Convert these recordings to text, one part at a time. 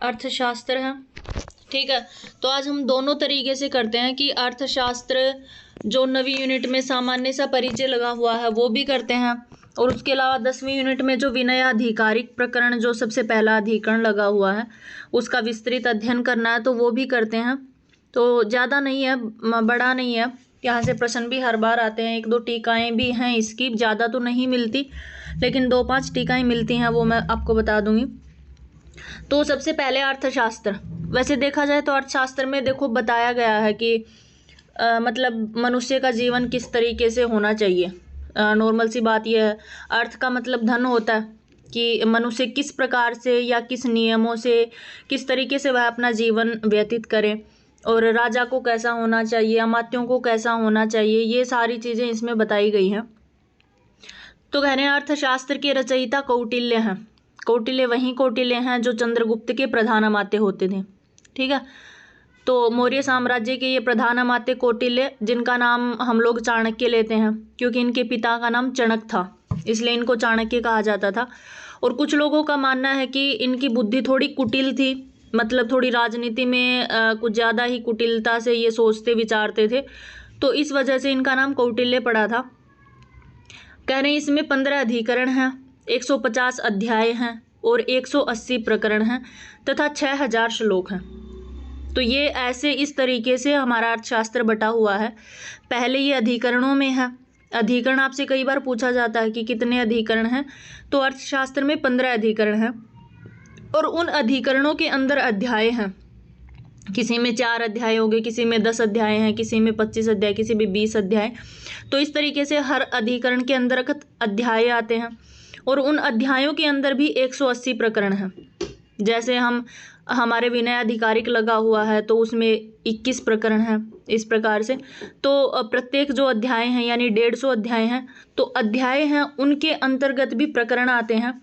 अर्थशास्त्र है। ठीक है, तो आज हम दोनों तरीके से करते हैं कि अर्थशास्त्र जो 9वीं यूनिट में सामान्य सा परिचय लगा हुआ है वो भी करते हैं, और उसके अलावा 10वीं यूनिट में जो विनयाधिकारिक प्रकरण जो सबसे पहला अधिकरण लगा हुआ है उसका विस्तृत अध्ययन करना है तो वो भी करते हैं। तो ज़्यादा नहीं है, बड़ा नहीं है, यहाँ से प्रश्न भी हर बार आते हैं, 1-2 टीकाएँ भी हैं इसकी, ज़्यादा तो नहीं मिलती लेकिन 2-5 टीकाएँ मिलती हैं, वो मैं आपको बता दूंगी। तो सबसे पहले अर्थशास्त्र। वैसे देखा जाए तो अर्थशास्त्र में देखो बताया गया है कि मतलब मनुष्य का जीवन किस तरीके से होना चाहिए। नॉर्मल सी बात यह है, अर्थ का मतलब धन होता है कि मनुष्य किस प्रकार से या किस नियमों से किस तरीके से वह अपना जीवन व्यतीत करे, और राजा को कैसा होना चाहिए, अमात्यों को कैसा होना चाहिए, ये सारी चीज़ें इसमें बताई गई हैं। तो कह रहे हैं अर्थशास्त्र के रचयिता कौटिल्य हैं। कौटिल्य वही कौटिल्य हैं जो चंद्रगुप्त के प्रधान अमात्य होते थे। ठीक है, तो मौर्य साम्राज्य के ये प्रधान अमात्य कौटिल्य, जिनका नाम हम लोग चाणक्य लेते हैं क्योंकि इनके पिता का नाम चणक था, इसलिए इनको चाणक्य कहा जाता था। और कुछ लोगों का मानना है कि इनकी बुद्धि थोड़ी कुटिल थी, मतलब थोड़ी राजनीति में कुछ ज़्यादा ही कुटिलता से ये सोचते विचारते थे, तो इस वजह से इनका नाम कौटिल्य पड़ा था। कह रहे हैं इसमें 15 अधिकरण हैं, 150 अध्याय हैं और 180 प्रकरण हैं तथा 6000 श्लोक हैं। तो ये ऐसे इस तरीके से हमारा अर्थशास्त्र बटा हुआ है। पहले ये अधिकरणों में है। अधिकरण आपसे कई बार पूछा जाता है कि कितने अधिकरण हैं, तो अर्थशास्त्र में 15 अधिकरण हैं और उन अधिकरणों के अंदर अध्याय हैं। किसी में 4 अध्याय हो गए, किसी में 10 अध्याय हैं, किसी में 25 अध्याय, किसी में 20 अध्याय। तो इस तरीके से हर अधिकरण के अंदर अध्याय आते हैं और उन अध्यायों के अंदर भी 180 प्रकरण हैं। जैसे हमारे विनयाधिकारिक लगा हुआ है तो उसमें 21 प्रकरण हैं, इस प्रकार से। तो प्रत्येक जो अध्याय हैं यानी 150 अध्याय हैं, तो अध्याय हैं उनके अंतर्गत भी प्रकरण आते हैं,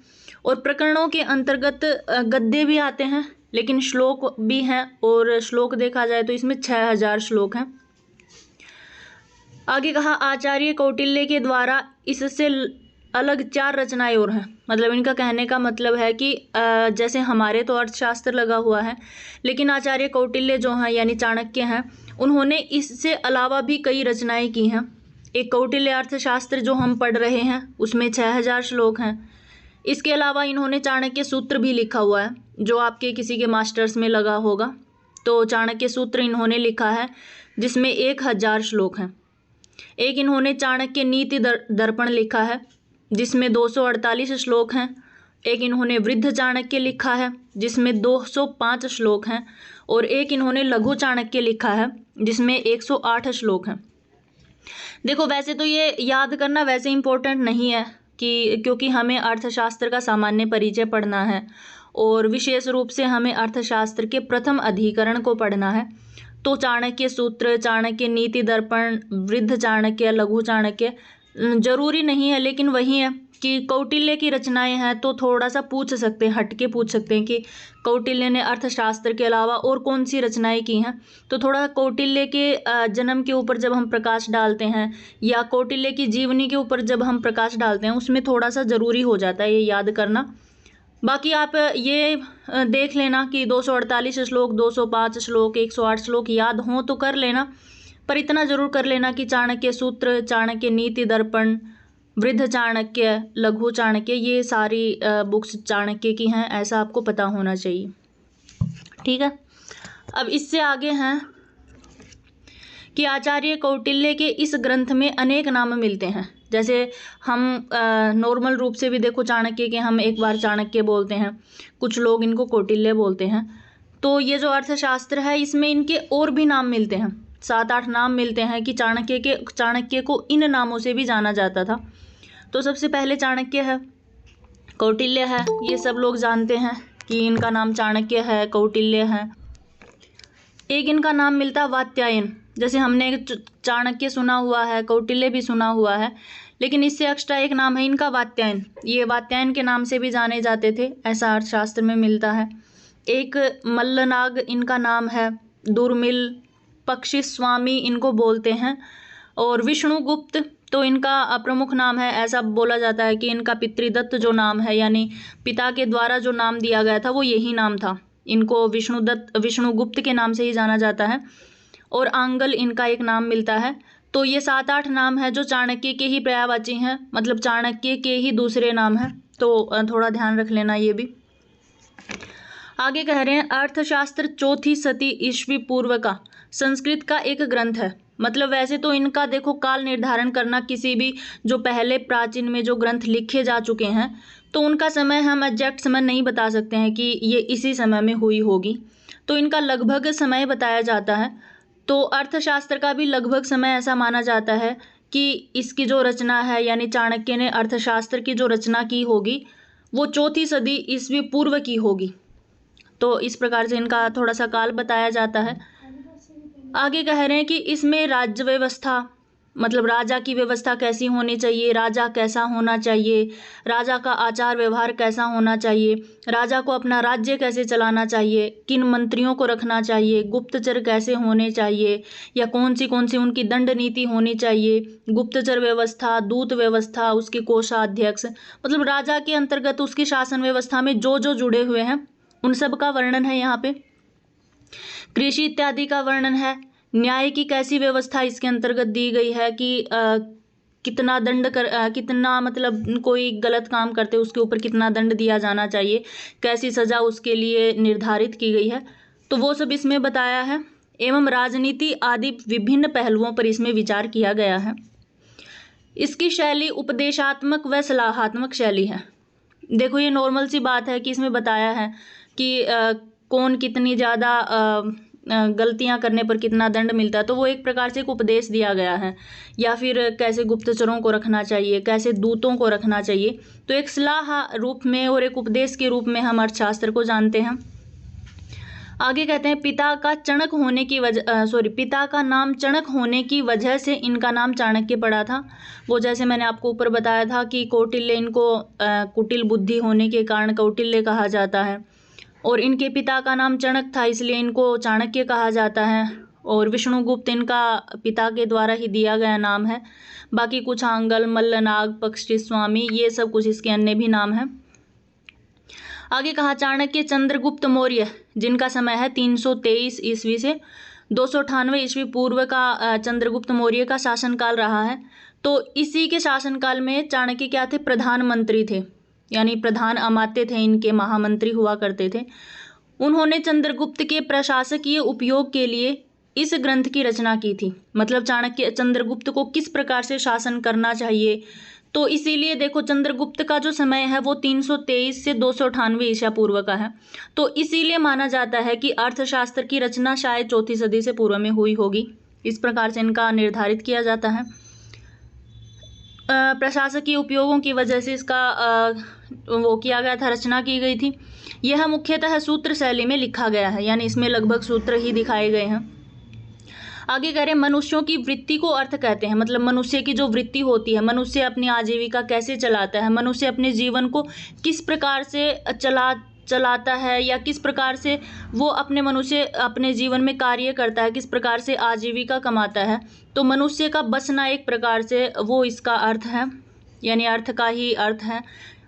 और प्रकरणों के अंतर्गत गद्य भी आते हैं, लेकिन श्लोक भी हैं, और श्लोक देखा जाए तो इसमें 6000 श्लोक हैं। आगे कहा आचार्य कौटिल्य के द्वारा इससे अलग 4 रचनाएं और हैं। मतलब इनका कहने का मतलब है कि जैसे हमारे तो अर्थशास्त्र लगा हुआ है, लेकिन आचार्य कौटिल्य जो हैं यानी चाणक्य हैं, उन्होंने इससे अलावा भी कई रचनाएं की हैं। एक कौटिल्य अर्थशास्त्र जो हम पढ़ रहे हैं उसमें 6000 श्लोक हैं। इसके अलावा इन्होंने चाणक्य सूत्र भी लिखा हुआ है, जो आपके किसी के मास्टर्स में लगा होगा। तो चाणक्य सूत्र इन्होंने लिखा है जिसमें 1000 श्लोक हैं। एक इन्होंने चाणक्य नीति दर्पण लिखा है जिसमें 248 श्लोक हैं। एक इन्होंने वृद्ध चाणक्य लिखा है जिसमें 205 श्लोक हैं, और एक इन्होंने लघु चाणक्य लिखा है जिसमें 108 श्लोक हैं। देखो वैसे तो ये याद करना वैसे इम्पोर्टेंट नहीं है कि क्योंकि हमें अर्थशास्त्र का सामान्य परिचय पढ़ना है और विशेष रूप से हमें अर्थशास्त्र के प्रथम अधिकरण को पढ़ना है। तो चाणक्य सूत्र, चाणक्य नीति दर्पण, वृद्ध चाणक्य, लघु चाणक्य जरूरी नहीं है, लेकिन वही है कि कौटिल्य की रचनाएं हैं तो थोड़ा सा पूछ सकते हैं, हटके पूछ सकते हैं कि कौटिल्य ने अर्थशास्त्र के अलावा और कौन सी रचनाएं की हैं। तो थोड़ा कौटिल्य के जन्म के ऊपर जब हम प्रकाश डालते हैं या कौटिल्य की जीवनी के ऊपर जब हम प्रकाश डालते हैं उसमें थोड़ा सा ज़रूरी हो जाता है ये याद करना। बाकी आप ये देख लेना कि 248 श्लोक, 205 श्लोक, 108 श्लोक याद हों तो कर लेना, पर इतना ज़रूर कर लेना कि चाणक्य सूत्र, चाणक्य नीति दर्पण, वृद्ध चाणक्य, लघु चाणक्य, ये सारी बुक्स चाणक्य की हैं, ऐसा आपको पता होना चाहिए। ठीक है, अब इससे आगे हैं कि आचार्य कौटिल्य के इस ग्रंथ में अनेक नाम मिलते हैं। जैसे हम नॉर्मल रूप से भी देखो चाणक्य के हम एक बार चाणक्य बोलते हैं, कुछ लोग इनको कौटिल्य बोलते हैं। तो ये जो अर्थशास्त्र है इसमें इनके और भी नाम मिलते हैं, 7-8 नाम मिलते हैं कि चाणक्य को इन नामों से भी जाना जाता था। तो सबसे पहले चाणक्य है, कौटिल्य है, ये सब लोग जानते हैं कि इनका नाम चाणक्य है, कौटिल्य है। एक इनका नाम मिलता है वात्यायन। जैसे हमने चाणक्य सुना हुआ है, कौटिल्य भी सुना हुआ है, लेकिन इससे एक्स्ट्रा एक नाम है इनका वात्यायन। ये वात्यायन के नाम से भी जाने जाते थे, ऐसा अर्थशास्त्र में मिलता है। एक मल्लनाग इनका नाम है, दुर्मिल, पक्षी स्वामी इनको बोलते हैं, और विष्णुगुप्त तो इनका प्रमुख नाम है। ऐसा बोला जाता है कि इनका पितृदत्त जो नाम है यानी पिता के द्वारा जो नाम दिया गया था वो यही नाम था। इनको विष्णुगुप्त के नाम से ही जाना जाता है, और आंगल इनका एक नाम मिलता है। तो ये 7-8 नाम है जो चाणक्य के ही पर्यायवाची हैं, मतलब चाणक्य के ही दूसरे नाम हैं। तो थोड़ा ध्यान रख लेना ये भी। आगे कह रहे हैं अर्थशास्त्र 4वीं शती ईस्वी पूर्व का संस्कृत का एक ग्रंथ है। मतलब वैसे तो इनका देखो काल निर्धारण करना, किसी भी जो पहले प्राचीन में जो ग्रंथ लिखे जा चुके हैं तो उनका समय हम एग्जैक्ट समय नहीं बता सकते हैं कि ये इसी समय में हुई होगी, तो इनका लगभग समय बताया जाता है। तो अर्थशास्त्र का भी लगभग समय ऐसा माना जाता है कि इसकी जो रचना है, यानी चाणक्य ने अर्थशास्त्र की जो रचना की होगी वो 4वीं सदी ईस्वी पूर्व की होगी। तो इस प्रकार से इनका थोड़ा सा काल बताया जाता है। आगे कह रहे हैं कि इसमें राज्य व्यवस्था, मतलब राजा की व्यवस्था कैसी होनी चाहिए, राजा कैसा होना चाहिए, राजा का आचार व्यवहार कैसा होना चाहिए, राजा को अपना राज्य कैसे चलाना चाहिए, किन मंत्रियों को रखना चाहिए, गुप्तचर कैसे होने चाहिए, या कौन सी उनकी दंड नीति होनी चाहिए, गुप्तचर व्यवस्था, दूत व्यवस्था, उसके कोषाध्यक्ष, मतलब राजा के अंतर्गत उसकी शासन व्यवस्था में जो जो जुड़े हुए हैं उन सब का वर्णन है यहाँ पे। कृषि इत्यादि का वर्णन है। न्याय की कैसी व्यवस्था इसके अंतर्गत दी गई है कि कितना दंड कितना, मतलब कोई गलत काम करते उसके ऊपर कितना दंड दिया जाना चाहिए, कैसी सजा उसके लिए निर्धारित की गई है, तो वो सब इसमें बताया है। एवं राजनीति आदि विभिन्न पहलुओं पर इसमें विचार किया गया है। इसकी शैली उपदेशात्मक व सलाहात्मक शैली है। देखो ये नॉर्मल सी बात है कि इसमें बताया है कि कौन कितनी ज़्यादा गलतियां करने पर कितना दंड मिलता है, तो वो एक प्रकार से एक उपदेश दिया गया है, या फिर कैसे गुप्तचरों को रखना चाहिए, कैसे दूतों को रखना चाहिए। तो एक सलाह रूप में और एक उपदेश के रूप में हम अर्थशास्त्र को जानते हैं। आगे कहते हैं पिता का नाम चणक होने की वजह से इनका नाम चाणक्य पड़ा था। वो जैसे मैंने आपको ऊपर बताया था कि कौटिल्य, इनको कुटिल बुद्धि होने के कारण कौटिल्य कहा जाता है, और इनके पिता का नाम चणक था इसलिए इनको चाणक्य कहा जाता है, और विष्णुगुप्त इनका पिता के द्वारा ही दिया गया नाम है। बाकी कुछ आंगल, मल्लनाग, पक्षी स्वामी, ये सब कुछ इसके अन्य भी नाम हैं। आगे कहा चाणक्य चंद्रगुप्त मौर्य, जिनका समय है 323 ईस्वी से 298 ईस्वी पूर्व का चंद्रगुप्त मौर्य का शासनकाल रहा है। तो इसी के शासनकाल में चाणक्य क्या थे, प्रधानमंत्री थे, यानी प्रधान अमात्य थे, इनके महामंत्री हुआ करते थे। उन्होंने चंद्रगुप्त के प्रशासकीय उपयोग के लिए इस ग्रंथ की रचना की थी। मतलब चाणक्य चंद्रगुप्त को किस प्रकार से शासन करना चाहिए, तो इसीलिए देखो चंद्रगुप्त का जो समय है वो 323 से 298 ईसा पूर्व का है। तो इसीलिए माना जाता है कि अर्थशास्त्र की रचना शायद 4वीं सदी से पूर्व में हुई होगी। इस प्रकार से इनका निर्धारित किया जाता है। प्रशासकीय उपयोगों की वजह से इसका वो किया गया था, रचना की गई थी। यह मुख्यतः सूत्र शैली में लिखा गया है, यानी इसमें लगभग सूत्र ही दिखाए गए हैं। आगे कह रहे हैं मनुष्यों की वृत्ति को अर्थ कहते हैं। मतलब मनुष्य की जो वृत्ति होती है, मनुष्य अपनी आजीविका कैसे चलाता है, मनुष्य अपने जीवन को किस प्रकार से चलाता है, या किस प्रकार से वो मनुष्य अपने जीवन में कार्य करता है, किस प्रकार से आजीविका कमाता है। तो मनुष्य का बसना एक प्रकार से वो इसका अर्थ है, यानी अर्थ का ही अर्थ है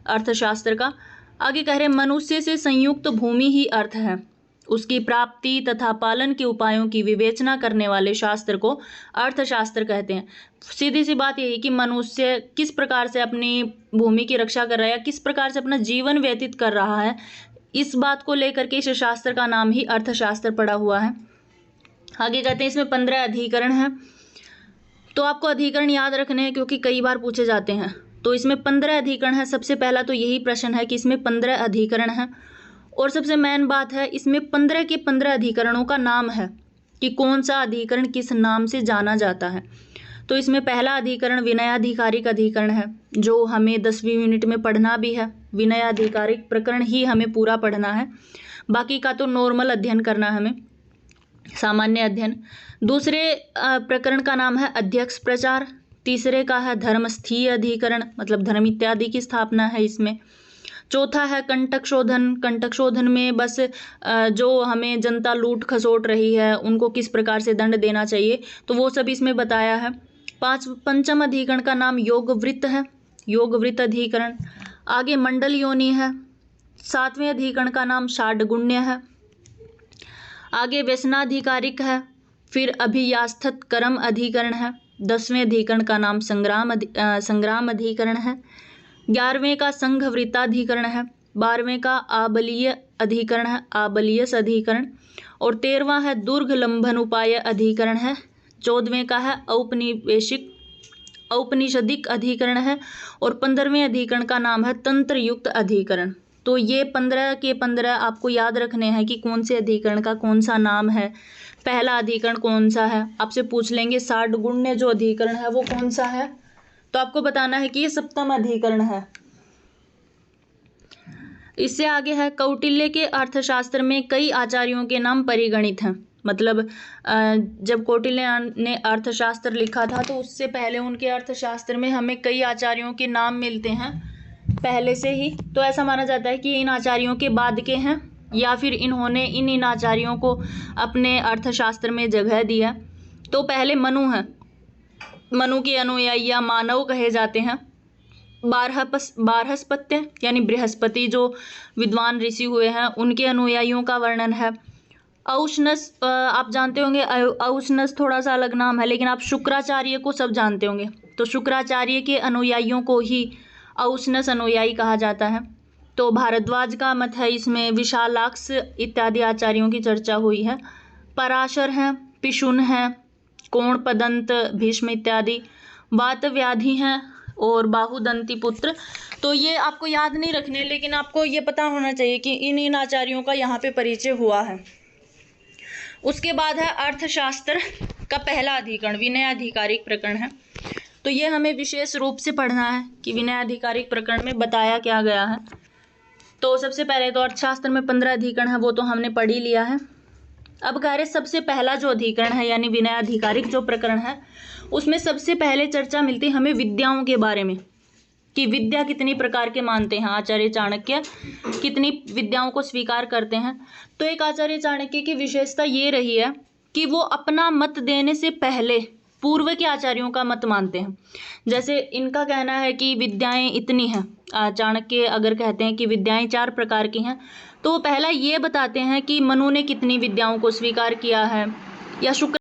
अर्थशास्त्र का। आगे कह रहे हैं मनुष्य से संयुक्त भूमि ही अर्थ है। उसकी प्राप्ति तथा पालन के उपायों की विवेचना करने वाले शास्त्र को अर्थशास्त्र कहते हैं। सीधी सी बात यही कि मनुष्य किस प्रकार से अपनी भूमि की रक्षा कर रहा है, या किस प्रकार से अपना जीवन व्यतीत कर रहा है, इस बात को लेकर के इस शास्त्र का नाम ही अर्थशास्त्र पड़ा हुआ है। आगे कहते हैं इसमें 15 अधिकरण हैं। तो आपको अधिकरण याद रखने हैं क्योंकि कई बार पूछे जाते हैं। तो इसमें 15 अधिकरण है। सबसे पहला तो यही प्रश्न है कि इसमें 15 अधिकरण हैं, और सबसे मेन बात है इसमें 15 के 15 अधिकरणों का नाम है कि कौन सा अधिकरण किस नाम से जाना जाता है। तो इसमें पहला अधिकरण विनयाधिकारिक अधिकरण है, जो हमें 10वीं यूनिट में पढ़ना भी है। विनयाधिकारिक प्रकरण ही हमें पूरा पढ़ना है, बाकी का तो नॉर्मल अध्ययन करना है हमें, सामान्य अध्ययन। दूसरे प्रकरण का नाम है अध्यक्ष प्रचार। तीसरे का है धर्मस्थीय अधिकरण, मतलब धर्म इत्यादि की स्थापना है इसमें। चौथा है कंटक शोधन। कंटक शोधन में बस जो हमें जनता लूट खसोट रही है उनको किस प्रकार से दंड देना चाहिए, तो वो सब इसमें बताया है। पंचम अधिकरण का नाम योगवृत्त है, योगवृत्त अधिकरण। आगे मंडल योनि है। 7वें अधिकरण का नाम षाड्गुण्य है। आगे व्यसनाधिकारिक है, फिर अभियास्थित कर्म अधिकरण है, 10वें अधिकरण का नाम संग्राम अधिकरण है, 11वें का संघवृत्ताधिकरण है, 12वें का आबलीय अधिकरण है, आबलीयस अधिकरण, और 13वां है दुर्ग लंघन उपाय अधिकरण है, 14वें का है औपनिषदिक अधिकरण है, और 15वें अधिकरण का नाम है तंत्र युक्त अधिकरण। तो ये 15 के 15 आपको याद रखने हैं कि कौन से अधिकरण का कौन सा नाम है। पहला अधिकरण कौन सा है, आपसे पूछ लेंगे 60 गुण्य जो अधिकरण है वो कौन सा है, तो आपको बताना है कि ये सप्तम अधिकरण है। इससे आगे है कौटिल्य के अर्थशास्त्र में कई आचार्यों के नाम परिगणित हैं। मतलब जब कौटिल्य ने अर्थशास्त्र लिखा था तो उससे पहले उनके अर्थशास्त्र में हमें कई आचार्यों के नाम मिलते हैं पहले से ही। तो ऐसा माना जाता है कि इन आचार्यों के बाद के हैं या फिर इन्होंने इन आचार्यों को अपने अर्थशास्त्र में जगह दिया। तो पहले मनु हैं, मनु के अनुयायी या मानव कहे जाते हैं। बारहस्पत्य यानी बृहस्पति जो विद्वान ऋषि हुए हैं उनके अनुयायियों का वर्णन है। औशनस आप जानते होंगे, औशनस थोड़ा सा अलग नाम है लेकिन आप शुक्राचार्य को सब जानते होंगे। तो शुक्राचार्य के अनुयायियों को ही औशनस अनुयायी कहा जाता है। तो भारद्वाज का मत है, इसमें विशालाक्ष इत्यादि आचार्यों की चर्चा हुई है। पराशर हैं, पिशुन हैं, कोण पदंत, भीष्म इत्यादि, वातव्याधि हैं और बाहुदंती पुत्र। तो ये आपको याद नहीं रखने, लेकिन आपको ये पता होना चाहिए कि इन आचार्यों का यहाँ पे परिचय हुआ है। उसके बाद है अर्थशास्त्र का पहला अधिकरण विनयाधिकारिक प्रकरण है। तो ये हमें विशेष रूप से पढ़ना है कि विनयाधिकारिक प्रकरण में बताया क्या गया है। तो सबसे पहले तो अर्थशास्त्र में 15 अधिकरण है, वो तो हमने पढ़ ही लिया है। अब कह रहे सबसे पहला जो अधिकरण है यानी विनयाधिकारिक जो प्रकरण है उसमें सबसे पहले चर्चा मिलती है हमें विद्याओं के बारे में कि विद्या कितनी प्रकार के मानते हैं आचार्य चाणक्य, कितनी विद्याओं को स्वीकार करते हैं। तो एक आचार्य चाणक्य की विशेषता ये रही है कि वो अपना मत देने से पहले पूर्व के आचार्यों का मत मानते हैं। जैसे इनका कहना है कि विद्याएं इतनी हैं, चाणक्य अगर कहते हैं कि विद्याएं 4 प्रकार की हैं तो वो पहला ये बताते हैं कि मनु ने कितनी विद्याओं को स्वीकार किया है या शुक्र